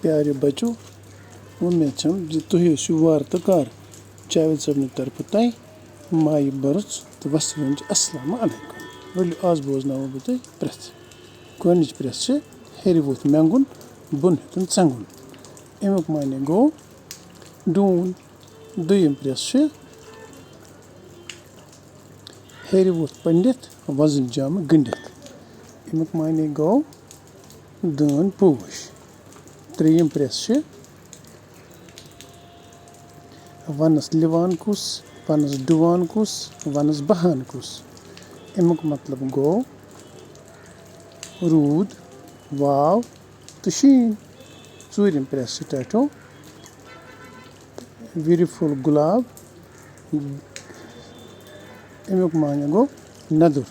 प्यारे बच्चों, उम्मीद छम जे तुह वार तो कार जावेद सबन तरफ तय माय बर्च तो वस अस्सलाम अलैकुम। वल आज बोजनाव बह तुह प्रेथ। गोनिच प्रेथ हेर वोथ मेंगुन बुन हेतन चंगुन। अमुक माने गो डून। दुयम प्रेथ हेर वोथ पंडित वजन जाम गंडित। अमुक माने गो दन पोश। त्रेयम प्रेथ वनस लिवान कुस, वनस डुवान कुस, वनस बहान कुस। अमुक मतलब गो रूद, वाव तो शीन। चूरम प्रेथ स्टार्टो विरफुल गुलाब। अमुक माने गो नदुर।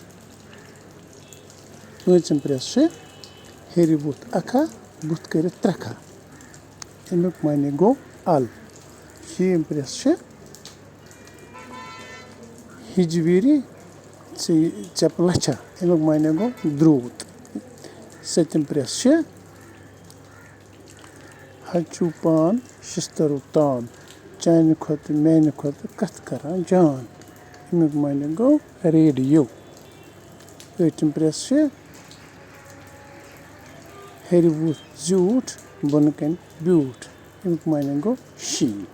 पांचम प्रेथ हेर वोथ अखा बुथ कर त्रखा। अमुक माने गो अल। शीम प्रेथ हिजवीरी चप लच्छा। अमुक माने गो द्रूत। सतम प्रेथ हचू पान शिस्तरु तान। चान खुद मैन खुद कथ करान जान। अमुक माने गो रेडियो। अठम प्रेथ हेर वोथ ज्यूठ बुन कन ब्यूठ। अमुक माने गो शीन।